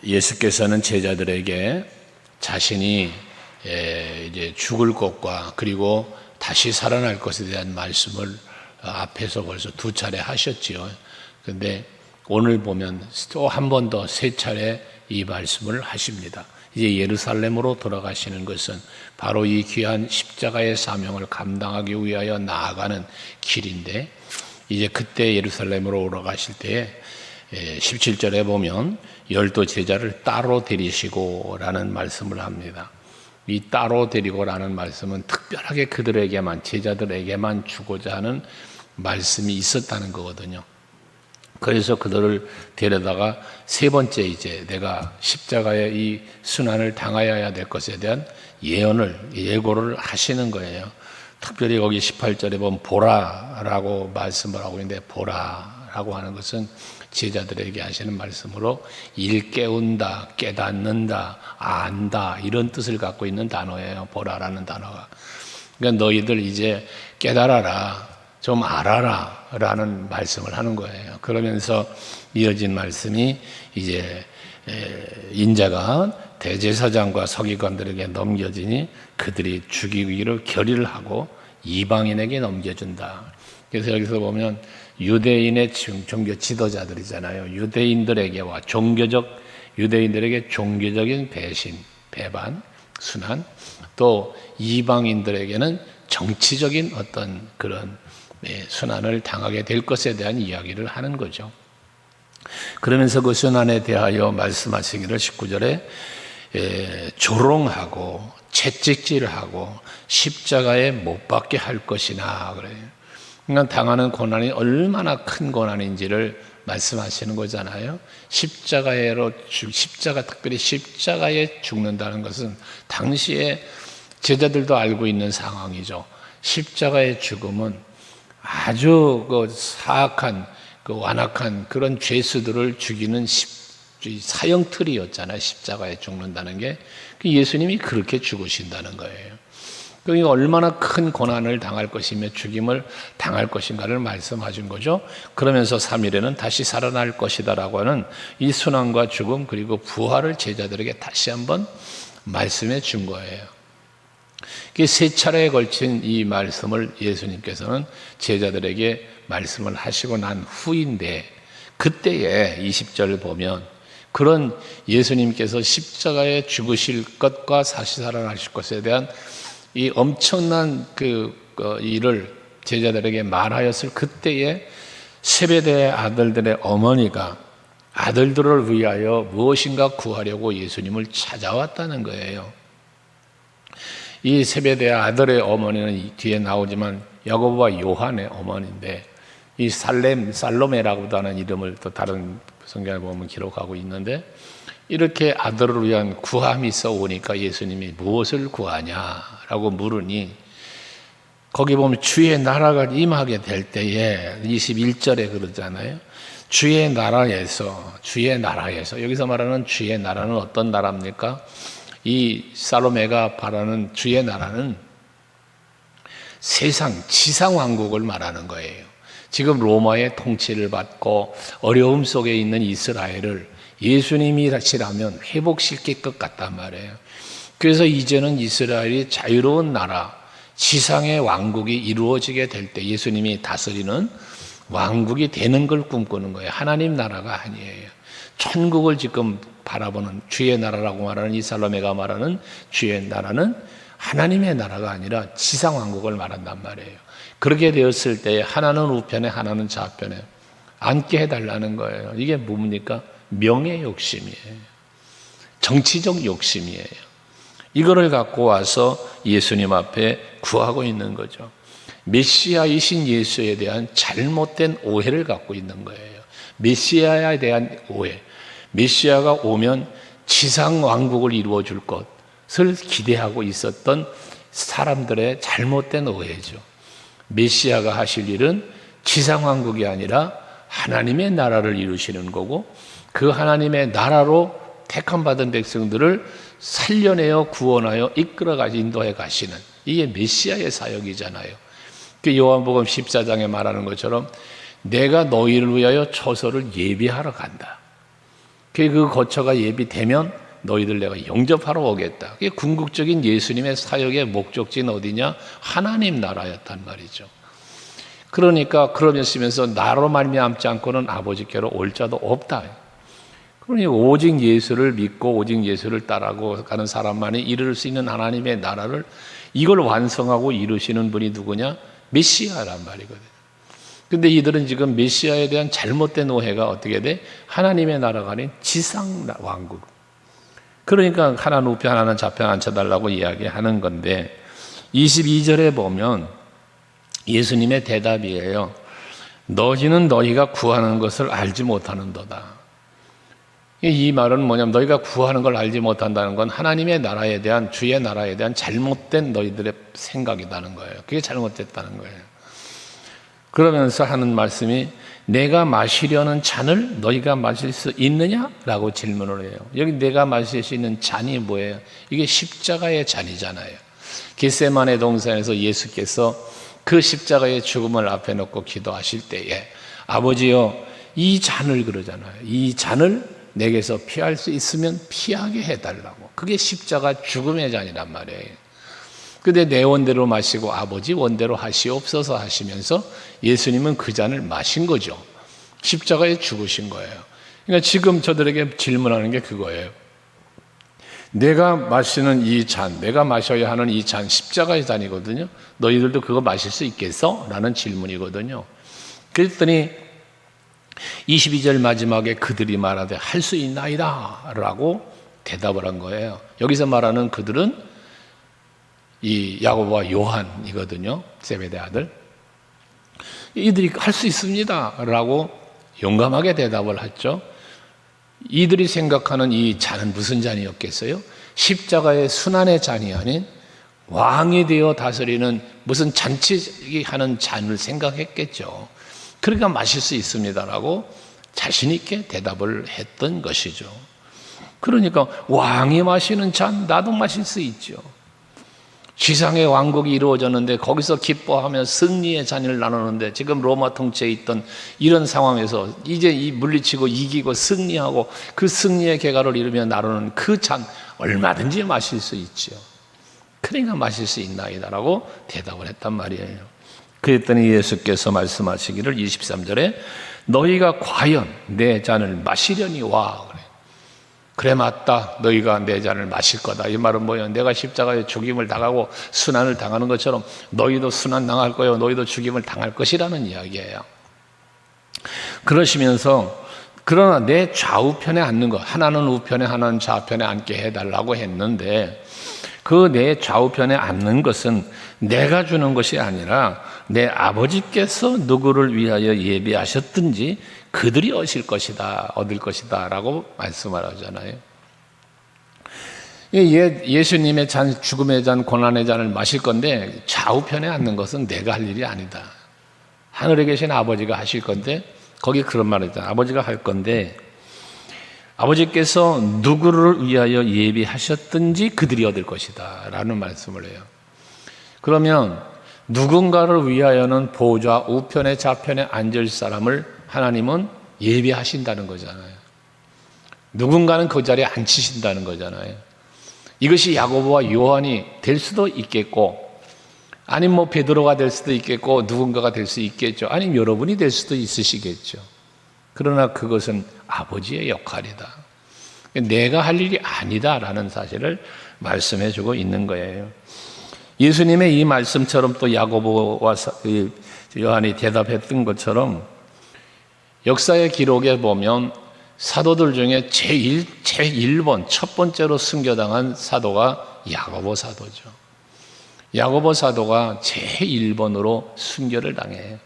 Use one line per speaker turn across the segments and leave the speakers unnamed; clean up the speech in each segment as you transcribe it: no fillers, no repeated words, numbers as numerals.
예수께서는 제자들에게 자신이 이제 죽을 것과 그리고 다시 살아날 것에 대한 말씀을 앞에서 벌써 2차례 하셨지요. 그런데 오늘 보면 또 한 번 더 3차례 이 말씀을 하십니다. 이제 예루살렘으로 돌아가시는 것은 바로 이 귀한 십자가의 사명을 감당하기 위하여 나아가는 길인데, 이제 그때 예루살렘으로 올라가실 때에 17절에 보면 12 제자를 따로 데리시고 라는 말씀을 합니다. 이 따로 데리고 라는 말씀은 특별하게 그들에게만, 제자들에게만 주고자 하는 말씀이 있었다는 거거든요. 그래서 그들을 데려다가 3번째 이제 내가 십자가의 이 순환을 당하여야 될 것에 대한 예고를 하시는 거예요. 특별히 거기 18절에 보면 보라라고 말씀을 하고 있는데, 보라라고 하는 것은 제자들에게 하시는 말씀으로 일깨운다, 깨닫는다, 안다, 이런 뜻을 갖고 있는 단어예요. 보라라는 단어가. 그러니까 너희들 이제 깨달아라, 좀 알아라 라는 말씀을 하는 거예요. 그러면서 이어진 말씀이 이제 인자가 대제사장과 서기관들에게 넘겨지니 그들이 죽이기로 결의를 하고 이방인에게 넘겨준다. 그래서 여기서 보면 유대인의 종교 지도자들이잖아요. 유대인들에게 종교적인 배신, 배반, 순환, 또 이방인들에게는 정치적인 어떤 그런 순환을 당하게 될 것에 대한 이야기를 하는 거죠. 그러면서 그 순환에 대하여 말씀하시기를 19절에 조롱하고 채찍질하고 십자가에 못 박게 할 것이나 그래요. 그러니까 당하는 고난이 얼마나 큰 고난인지를 말씀하시는 거잖아요. 특별히 십자가에 죽는다는 것은 당시에 제자들도 알고 있는 상황이죠. 십자가의 죽음은 아주 사악한, 완악한 그런 죄수들을 죽이는 사형틀이었잖아요. 십자가에 죽는다는 게. 예수님이 그렇게 죽으신다는 거예요. 그러니까 얼마나 큰 고난을 당할 것이며 죽임을 당할 것인가를 말씀하신 거죠. 그러면서 3일에는 다시 살아날 것이다라고 하는 이 순환과 죽음 그리고 부활을 제자들에게 다시 한번 말씀해 준 거예요. 3차례에 걸친 이 말씀을 예수님께서는 제자들에게 말씀을 하시고 난 후인데, 그때에 20절을 보면 그런 예수님께서 십자가에 죽으실 것과 다시 살아나실 것에 대한 이 엄청난 일을 제자들에게 말하였을 그때에 세베대의 아들들의 어머니가 아들들을 위하여 무엇인가 구하려고 예수님을 찾아왔다는 거예요. 이 세베대의 아들의 어머니는 뒤에 나오지만 야고보와 요한의 어머니인데, 이 살로메라고도 하는 이름을 또 다른 성경에 보면 기록하고 있는데, 이렇게 아들을 위한 구함이 있어 오니까 예수님이 무엇을 구하냐라고 물으니, 거기 보면 주의 나라가 임하게 될 때에 21절에 그러잖아요. 주의 나라에서 여기서 말하는 주의 나라는 어떤 나라입니까? 이 살로메가 바라는 주의 나라는 지상 왕국을 말하는 거예요. 지금 로마의 통치를 받고 어려움 속에 있는 이스라엘을 예수님이라면 회복시킬 것 같단 말이에요. 그래서 이제는 이스라엘이 자유로운 나라, 지상의 왕국이 이루어지게 될 때 예수님이 다스리는 왕국이 되는 걸 꿈꾸는 거예요. 하나님 나라가 아니에요. 천국을 지금 바라보는 주의 나라라고 말하는 이 살로메가 말하는 주의 나라는 하나님의 나라가 아니라 지상 왕국을 말한단 말이에요. 그렇게 되었을 때 하나는 우편에 하나는 좌편에 앉게 해달라는 거예요. 이게 뭡니까? 명예 욕심이에요. 정치적 욕심이에요. 이거를 갖고 와서 예수님 앞에 구하고 있는 거죠. 메시아이신 예수에 대한 잘못된 오해를 갖고 있는 거예요. 메시아에 대한 오해. 메시아가 오면 지상 왕국을 이루어 줄 것을 기대하고 있었던 사람들의 잘못된 오해죠. 메시아가 하실 일은 지상 왕국이 아니라 하나님의 나라를 이루시는 거고, 그 하나님의 나라로 택함 받은 백성들을 살려내어 구원하여 이끌어가지 인도해 가시는, 이게 메시아의 사역이잖아요. 그 요한복음 14장에 말하는 것처럼 내가 너희를 위하여 처소를 예비하러 간다. 그 거처가 예비되면 너희들 내가 영접하러 오겠다. 그게 궁극적인 예수님의 사역의 목적지는 어디냐? 하나님 나라였단 말이죠. 그러니까 그러면서 나로 말미암지 않고는 아버지께로 올 자도 없다. 그러니 오직 예수를 믿고 오직 예수를 따라가고 가는 사람만이 이룰 수 있는 하나님의 나라를 이걸 완성하고 이루시는 분이 누구냐? 메시아란 말이거든요. 근데 이들은 지금 메시아에 대한 잘못된 오해가 어떻게 돼? 하나님의 나라가 아닌 지상 왕국. 그러니까 하나는 우편 하나는 좌편 앉혀달라고 이야기하는 건데 22절에 보면 예수님의 대답이에요. 너희는 너희가 구하는 것을 알지 못하는도다. 이 말은 뭐냐면 너희가 구하는 걸 알지 못한다는 건 하나님의 나라에 대한 주의 나라에 대한 잘못된 너희들의 생각이라는 거예요. 그게 잘못됐다는 거예요. 그러면서 하는 말씀이 내가 마시려는 잔을 너희가 마실 수 있느냐라고 질문을 해요. 여기 내가 마실 수 있는 잔이 뭐예요? 이게 십자가의 잔이잖아요. 겟세마네 동산에서 예수께서 그 십자가의 죽음을 앞에 놓고 기도하실 때에 아버지여 이 잔을 그러잖아요. 이 잔을 내게서 피할 수 있으면 피하게 해달라고. 그게 십자가 죽음의 잔이란 말이에요. 근데 내 원대로 마시고 아버지 원대로 하시옵소서 하시면서 예수님은 그 잔을 마신 거죠. 십자가에 죽으신 거예요. 그러니까 지금 저들에게 질문하는 게 그거예요. 내가 마시는 이 잔, 내가 마셔야 하는 이 잔, 십자가의 잔이거든요. 너희들도 그거 마실 수 있겠어? 라는 질문이거든요. 그랬더니 22절 마지막에 그들이 말하되 할 수 있나이다 라고 대답을 한 거예요. 여기서 말하는 그들은 이 야고보와 요한이거든요. 세베대 아들. 이들이 할 수 있습니다 라고 용감하게 대답을 했죠. 이들이 생각하는 이 잔은 무슨 잔이었겠어요? 십자가의 순환의 잔이 아닌 왕이 되어 다스리는 무슨 잔치하는 잔을 생각했겠죠. 그러니까 마실 수 있습니다라고 자신 있게 대답을 했던 것이죠. 그러니까 왕이 마시는 잔 나도 마실 수 있죠. 지상의 왕국이 이루어졌는데 거기서 기뻐하며 승리의 잔을 나누는데 지금 로마 통치에 있던 이런 상황에서 이제 이 물리치고 이기고 승리하고 그 승리의 계가를 이루며 나누는 그 잔 얼마든지 마실 수 있죠. 그러니까 마실 수 있나이다라고 대답을 했단 말이에요. 그랬더니 예수께서 말씀하시기를 23절에 너희가 과연 내 잔을 마시려니 와. 그래 맞다. 너희가 내 잔을 마실 거다. 이 말은 뭐예요? 내가 십자가에 죽임을 당하고 순환을 당하는 것처럼 너희도 순환 당할 거예요. 너희도 죽임을 당할 것이라는 이야기예요. 그러시면서 그러나 내 좌우편에 앉는 것, 하나는 우편에 하나는 좌편에 앉게 해달라고 했는데 그 내 좌우편에 앉는 것은 내가 주는 것이 아니라 내 아버지께서 누구를 위하여 예비하셨든지 그들이 얻을 것이다 라고 말씀을 하잖아요. 예수님의 잔, 죽음의 잔, 고난의 잔을 마실 건데 좌우편에 앉는 것은 내가 할 일이 아니다. 하늘에 계신 아버지가 하실 건데 거기 그런 말이 있잖아요. 아버지가 할 건데 아버지께서 누구를 위하여 예비하셨든지 그들이 얻을 것이다 라는 말씀을 해요. 그러면 누군가를 위하여는 보좌 우편에 좌편에 앉을 사람을 하나님은 예비하신다는 거잖아요. 누군가는 그 자리에 앉히신다는 거잖아요. 이것이 야고보와 요한이 될 수도 있겠고 아니면 뭐 베드로가 될 수도 있겠고 누군가가 될 수 있겠죠. 아니면 여러분이 될 수도 있으시겠죠. 그러나 그것은 아버지의 역할이다. 내가 할 일이 아니다라는 사실을 말씀해 주고 있는 거예요. 예수님의 이 말씀처럼 또 야고보와 요한이 대답했던 것처럼 역사의 기록에 보면 사도들 중에 제1번 첫 번째로 순교당한 사도가 야고보 사도죠. 야고보 사도가 제1번으로 순교를 당해요.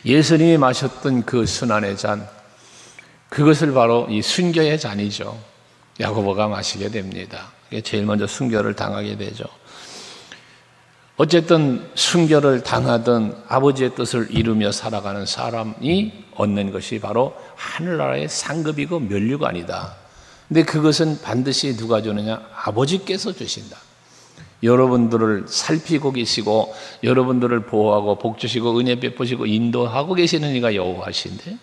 예수님이 마셨던 그 순환의 잔, 그것을 바로 이 순교의 잔이죠. 야고보가 마시게 됩니다. 제일 먼저 순교를 당하게 되죠. 어쨌든 순교를 당하던 아버지의 뜻을 이루며 살아가는 사람이 얻는 것이 바로 하늘나라의 상급이고 면류관이다. 근데 그것은 반드시 누가 주느냐? 아버지께서 주신다. 여러분들을 살피고 계시고 여러분들을 보호하고 복 주시고 은혜 베푸시고 인도하고 계시는 이가 여호와신데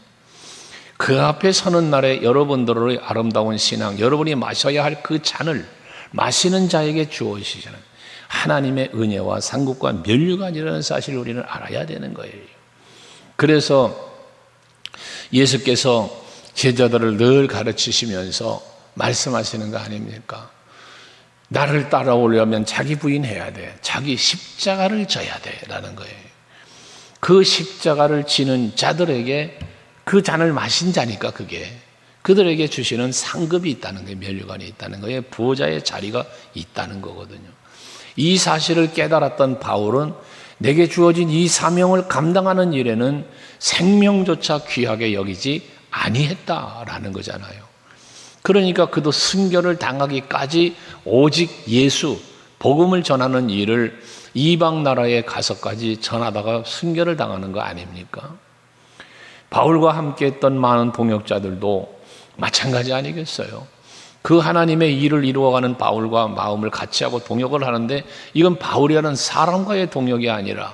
그 앞에 서는 날에 여러분들의 아름다운 신앙, 여러분이 마셔야 할 그 잔을 마시는 자에게 주어지시는 하나님의 은혜와 상급과 면류관이라는 사실을 우리는 알아야 되는 거예요. 그래서 예수께서 제자들을 늘 가르치시면서 말씀하시는 거 아닙니까? 나를 따라오려면 자기 부인해야 돼. 자기 십자가를 져야 돼. 라는 거예요. 그 십자가를 지는 자들에게 그 잔을 마신 자니까 그게 그들에게 주시는 상급이 있다는 거예요. 면류관이 있다는 거예요. 부호자의 자리가 있다는 거거든요. 이 사실을 깨달았던 바울은 내게 주어진 이 사명을 감당하는 일에는 생명조차 귀하게 여기지 아니했다라는 거잖아요. 그러니까 그도 순교를 당하기까지 오직 예수, 복음을 전하는 일을 이방 나라에 가서까지 전하다가 순교를 당하는 거 아닙니까? 바울과 함께 했던 많은 동역자들도 마찬가지 아니겠어요? 그 하나님의 일을 이루어가는 바울과 마음을 같이 하고 동역을 하는데 이건 바울이라는 사람과의 동역이 아니라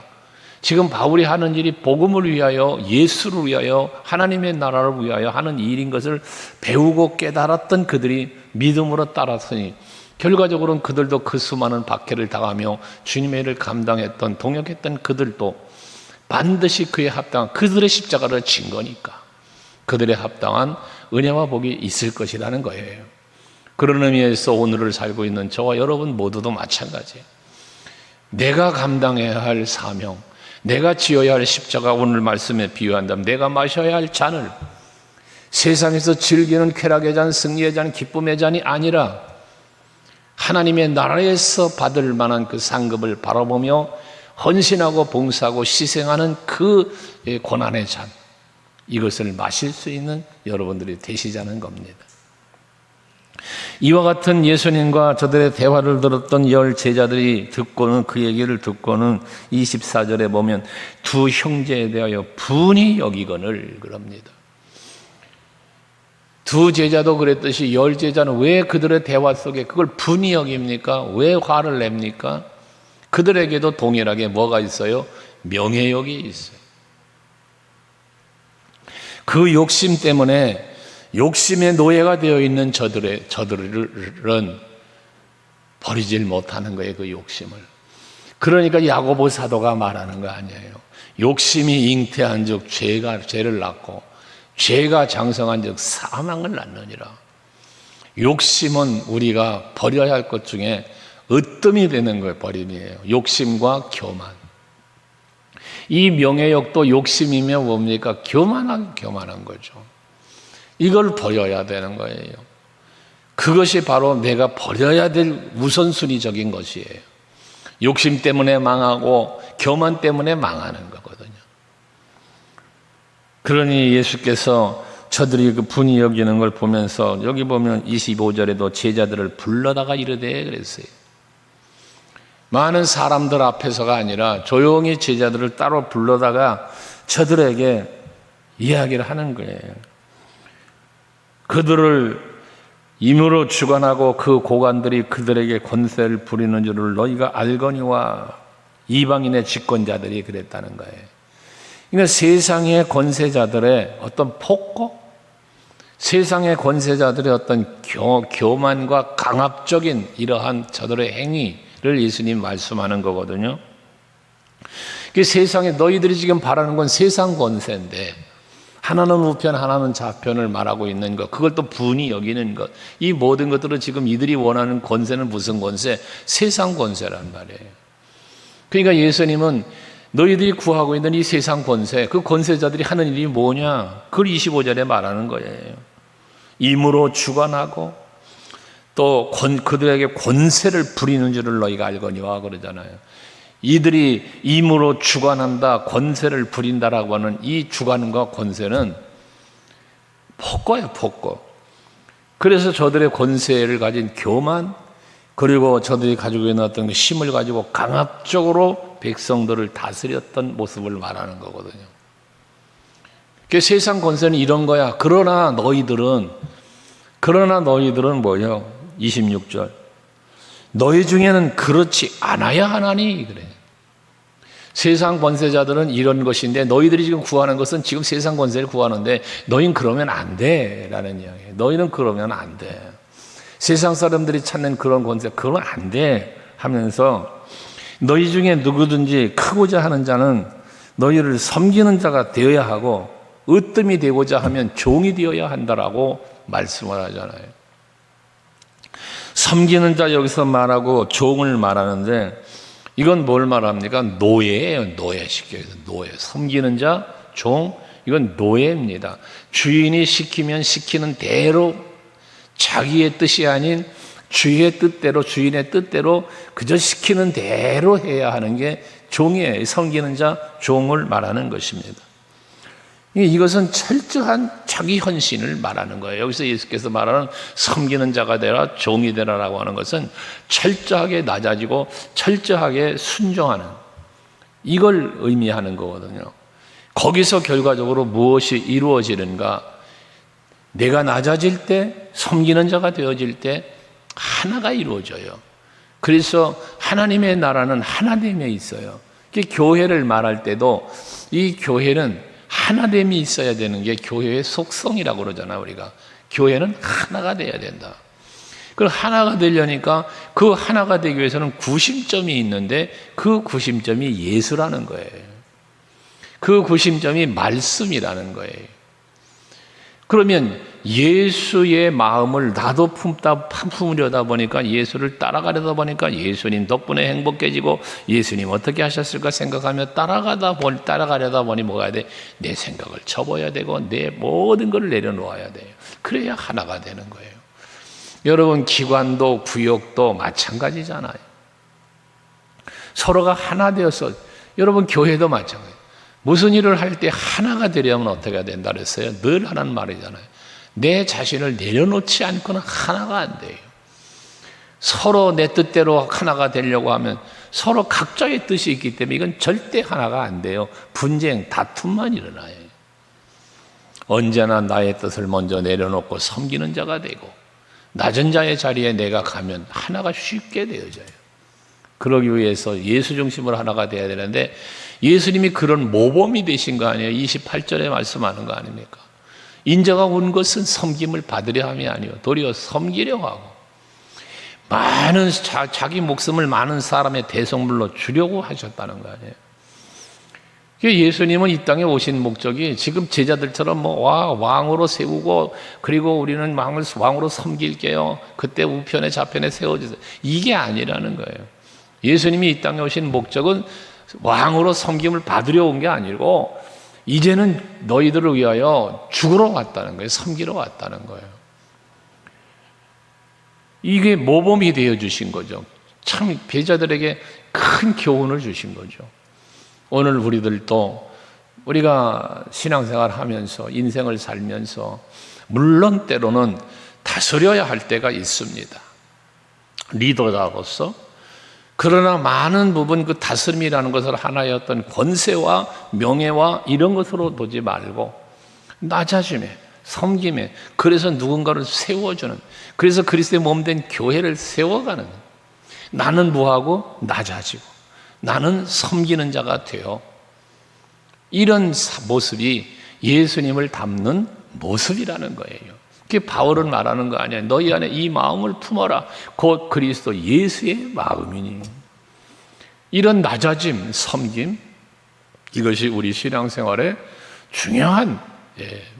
지금 바울이 하는 일이 복음을 위하여 예수를 위하여 하나님의 나라를 위하여 하는 일인 것을 배우고 깨달았던 그들이 믿음으로 따랐으니 결과적으로는 그들도 그 수많은 박해를 당하며 주님의 일을 감당했던 동역했던 그들도 반드시 그에 합당한 그들의 십자가를 진 거니까 그들의 합당한 은혜와 복이 있을 것이라는 거예요. 그런 의미에서 오늘을 살고 있는 저와 여러분 모두도 마찬가지예요. 내가 감당해야 할 사명, 내가 지어야 할 십자가, 오늘 말씀에 비유한다면 내가 마셔야 할 잔을 세상에서 즐기는 쾌락의 잔, 승리의 잔, 기쁨의 잔이 아니라 하나님의 나라에서 받을 만한 그 상급을 바라보며 헌신하고 봉사하고 희생하는 그 고난의 잔, 이것을 마실 수 있는 여러분들이 되시자는 겁니다. 이와 같은 예수님과 저들의 대화를 들었던 열 제자들이 듣고는 그 얘기를 듣고는 24절에 보면 두 형제에 대하여 분이 여기거늘 그럽니다. 두 제자도 그랬듯이 열 제자는 왜 그들의 대화 속에 그걸 분이 여깁니까? 왜 화를 냅니까? 그들에게도 동일하게 뭐가 있어요? 명예욕이 있어요. 그 욕심 때문에 욕심의 노예가 되어 있는 저들은 버리질 못하는 거예요, 그 욕심을. 그러니까 야고보 사도가 말하는 거 아니에요. 욕심이 잉태한 즉 죄를 낳고 죄가 장성한 즉 사망을 낳느니라. 욕심은 우리가 버려야 할 것 중에 으뜸이 되는 거예요, 버림이에요. 욕심과 교만. 이 명예욕도 욕심이면 뭡니까? 교만한 거죠. 이걸 버려야 되는 거예요. 그것이 바로 내가 버려야 될 우선순위적인 것이에요. 욕심 때문에 망하고 교만 때문에 망하는 거거든요. 그러니 예수께서 저들이 그 분이 여기는 걸 보면서 여기 보면 25절에도 제자들을 불러다가 이르되 그랬어요. 많은 사람들 앞에서가 아니라 조용히 제자들을 따로 불러다가 저들에게 이야기를 하는 거예요. 그들을 임으로 주관하고 그 고관들이 그들에게 권세를 부리는 줄을 너희가 알거니와 이방인의 집권자들이 그랬다는 거예요. 그러니까 세상의 권세자들의 어떤 폭거, 세상의 권세자들의 어떤 교만과 강압적인 이러한 저들의 행위를 예수님 말씀하는 거거든요. 그 세상에 너희들이 지금 바라는 건 세상 권세인데 하나는 우편 하나는 좌편을 말하고 있는 것, 그걸 또 분이 여기는 것, 이 모든 것들은 지금 이들이 원하는 권세는 무슨 권세? 세상 권세란 말이에요. 그러니까 예수님은 너희들이 구하고 있는 이 세상 권세, 그 권세자들이 하는 일이 뭐냐? 그걸 25절에 말하는 거예요. 임으로 주관하고 또 그들에게 권세를 부리는 줄을 너희가 알거니와 그러잖아요. 이들이 임으로 주관한다, 권세를 부린다라고 하는 이 주관과 권세는 폭거예요, 폭거. 그래서 저들의 권세를 가진 교만, 그리고 저들이 가지고 있는 어떤 힘을 가지고 강압적으로 백성들을 다스렸던 모습을 말하는 거거든요. 세상 권세는 이런 거야. 그러나 너희들은 뭐예요? 26절. 너희 중에는 그렇지 않아야 하나니 그래. 세상 권세자들은 이런 것인데 너희들이 지금 구하는 것은 지금 세상 권세를 구하는데 너희는 그러면 안 돼 라는 이야기예요. 너희는 그러면 안 돼. 세상 사람들이 찾는 그런 권세 그러면 안 돼 하면서 너희 중에 누구든지 크고자 하는 자는 너희를 섬기는 자가 되어야 하고 으뜸이 되고자 하면 종이 되어야 한다라고 말씀을 하잖아요. 섬기는 자 여기서 말하고 종을 말하는데 이건 뭘 말합니까? 노예예요. 노예. 쉽게 해서 노예. 섬기는 자, 종, 이건 노예입니다. 주인이 시키면 시키는 대로 자기의 뜻이 아닌 주인의 뜻대로 그저 시키는 대로 해야 하는 게 종이에요. 섬기는 자, 종을 말하는 것입니다. 이것은 철저한 자기 헌신을 말하는 거예요. 여기서 예수께서 말하는 섬기는 자가 되라, 종이 되라라고 하는 것은 철저하게 낮아지고 철저하게 순종하는 이걸 의미하는 거거든요. 거기서 결과적으로 무엇이 이루어지는가? 내가 낮아질 때, 섬기는 자가 되어질 때 하나가 이루어져요. 그래서 하나님의 나라는 하나됨에 있어요. 교회를 말할 때도 이 교회는 하나됨이 있어야 되는 게 교회의 속성이라고 그러잖아요. 우리가 교회는 하나가 돼야 된다. 그 하나가 되려니까 그 하나가 되기 위해서는 구심점이 있는데 그 구심점이 예수라는 거예요. 그 구심점이 말씀이라는 거예요. 그러면 예수의 마음을 나도 품으려다 보니까 예수를 따라가려다 보니까 예수님 덕분에 행복해지고 예수님 어떻게 하셨을까 생각하며 따라가려다 보니 뭐가 돼? 내 생각을 접어야 되고 내 모든 걸 내려놓아야 돼요. 그래야 하나가 되는 거예요. 여러분 기관도 구역도 마찬가지잖아요. 서로가 하나 되어서 여러분 교회도 마찬가지예요. 무슨 일을 할 때 하나가 되려면 어떻게 해야 된다 그랬어요? 늘 하는 말이잖아요. 내 자신을 내려놓지 않고는 하나가 안 돼요. 서로 내 뜻대로 하나가 되려고 하면 서로 각자의 뜻이 있기 때문에 이건 절대 하나가 안 돼요. 분쟁, 다툼만 일어나요. 언제나 나의 뜻을 먼저 내려놓고 섬기는 자가 되고 낮은 자의 자리에 내가 가면 하나가 쉽게 되어져요. 그러기 위해서 예수 중심으로 하나가 돼야 되는데 예수님이 그런 모범이 되신 거 아니에요? 28절에 말씀하는 거 아닙니까? 인자가 온 것은 섬김을 받으려 함이 아니요 도리어 섬기려 하고 많은 자기 목숨을 많은 사람의 대성물로 주려고 하셨다는 거 아니에요? 예수님은 이 땅에 오신 목적이 지금 제자들처럼 왕으로 세우고 그리고 우리는 왕으로 섬길게요. 그때 우편에 좌편에 세워주세요. 이게 아니라는 거예요. 예수님이 이 땅에 오신 목적은 왕으로 섬김을 받으려 온 게 아니고 이제는 너희들을 위하여 죽으러 왔다는 거예요. 섬기러 왔다는 거예요. 이게 모범이 되어 주신 거죠. 참 제자들에게 큰 교훈을 주신 거죠. 오늘 우리들도 우리가 신앙생활 하면서 인생을 살면서 물론 때로는 다스려야 할 때가 있습니다. 리더자로서. 그러나 많은 부분 그 다스림이라는 것을 하나의 어떤 권세와 명예와 이런 것으로 보지 말고 낮아짐에 섬김에 그래서 누군가를 세워주는 그래서 그리스도의 몸된 교회를 세워가는 나는 뭐하고 낮아지고 나는 섬기는 자가 되어 이런 모습이 예수님을 닮는 모습이라는 거예요. 그게 바울은 말하는 거 아니야. 너희 안에 이 마음을 품어라. 곧 그리스도 예수의 마음이니. 이런 낮아짐, 섬김 이것이 우리 신앙생활의 중요한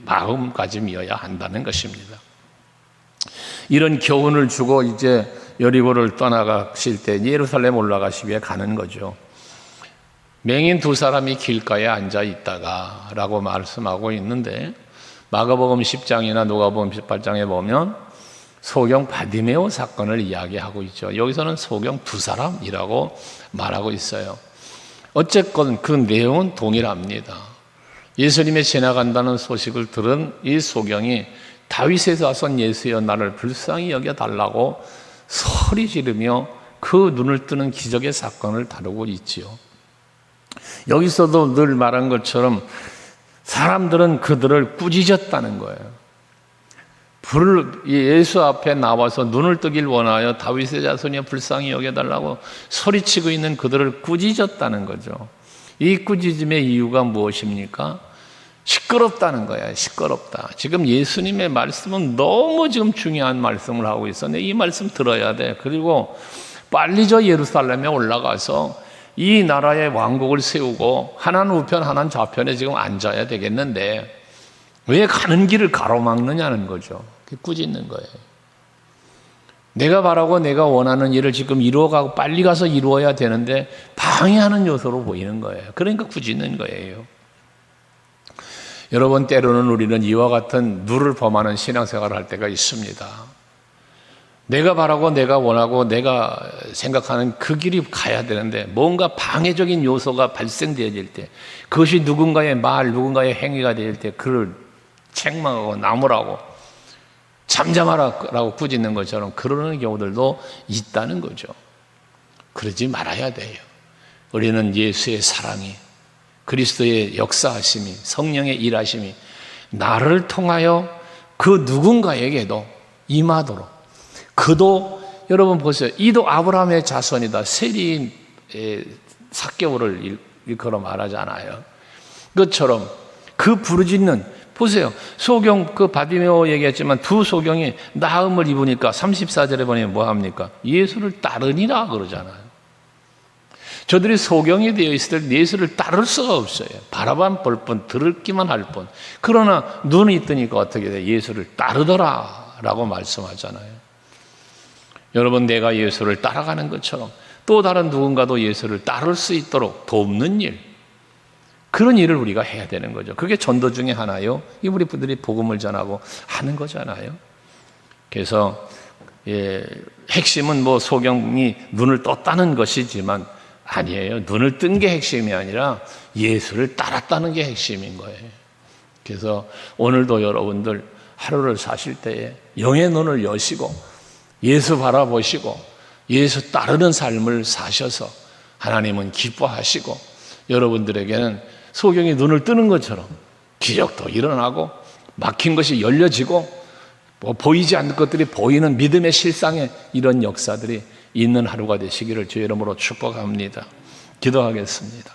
마음가짐이어야 한다는 것입니다. 이런 교훈을 주고 이제 여리고를 떠나가실 때 예루살렘 올라가시기 위해 가는 거죠. 맹인 두 사람이 길가에 앉아 있다가 라고 말씀하고 있는데 마가복음 10장이나 누가복음 18장에 보면 소경 바디메오 사건을 이야기하고 있죠. 여기서는 소경 두 사람이라고 말하고 있어요. 어쨌건 그 내용은 동일합니다. 예수님이 지나간다는 소식을 들은 이 소경이 다윗에서 와선 예수여 나를 불쌍히 여겨달라고 소리 지르며 그 눈을 뜨는 기적의 사건을 다루고 있지요. 여기서도 늘 말한 것처럼 사람들은 그들을 꾸짖었다는 거예요. 예수 앞에 나와서 눈을 뜨길 원하여 다윗의 자손이여 불쌍히 여겨달라고 소리치고 있는 그들을 꾸짖었다는 거죠. 이 꾸짖음의 이유가 무엇입니까? 시끄럽다는 거야. 시끄럽다. 지금 예수님의 말씀은 너무 지금 중요한 말씀을 하고 있었네. 이 말씀 들어야 돼. 그리고 빨리 저 예루살렘에 올라가서 이 나라의 왕국을 세우고 하나는 우편 하나는 좌편에 지금 앉아야 되겠는데 왜 가는 길을 가로막느냐는 거죠. 꾸짖는 거예요. 내가 바라고 내가 원하는 일을 지금 이루어가고 빨리 가서 이루어야 되는데 방해하는 요소로 보이는 거예요. 그러니까 꾸짖는 거예요. 여러분, 때로는 우리는 이와 같은 누를 범하는 신앙생활을 할 때가 있습니다. 내가 바라고 내가 원하고 내가 생각하는 그 길이 가야 되는데 뭔가 방해적인 요소가 발생되어질 때, 그것이 누군가의 말, 누군가의 행위가 될 때 그를 책망하고 나무라고 잠잠하라고 꾸짖는 것처럼 그러는 경우들도 있다는 거죠. 그러지 말아야 돼요. 우리는 예수의 사랑이, 그리스도의 역사하심이, 성령의 일하심이 나를 통하여 그 누군가에게도 임하도록, 그도 여러분 보세요. 이도 아브라함의 자손이다. 세리인 삭개오를 일컬어 말하잖아요. 그것처럼 그 부르짖는, 보세요. 소경, 그 바디메오 얘기했지만 두 소경이 나음을 입으니까 34절에 보면 뭐 합니까? 예수를 따르니라 그러잖아요. 저들이 소경이 되어 있을 때 예수를 따를 수가 없어요. 바라만 볼 뿐, 들을기만 할 뿐. 그러나 눈이 뜨니까 어떻게 돼? 예수를 따르더라 라고 말씀하잖아요. 여러분, 내가 예수를 따라가는 것처럼 또 다른 누군가도 예수를 따를 수 있도록 돕는 일, 그런 일을 우리가 해야 되는 거죠. 그게 전도 중에 하나요. 이 우리 분들이 복음을 전하고 하는 거잖아요. 그래서 핵심은 뭐 소경이 눈을 떴다는 것이지만 아니에요. 눈을 뜬 게 핵심이 아니라 예수를 따랐다는 게 핵심인 거예요. 그래서 오늘도 여러분들 하루를 사실 때에 영의 눈을 여시고 예수 바라보시고 예수 따르는 삶을 사셔서 하나님은 기뻐하시고 여러분들에게는 소경이 눈을 뜨는 것처럼 기적도 일어나고 막힌 것이 열려지고 뭐 보이지 않는 것들이 보이는 믿음의 실상에 이런 역사들이 있는 하루가 되시기를 주의 이름으로 축복합니다. 기도하겠습니다.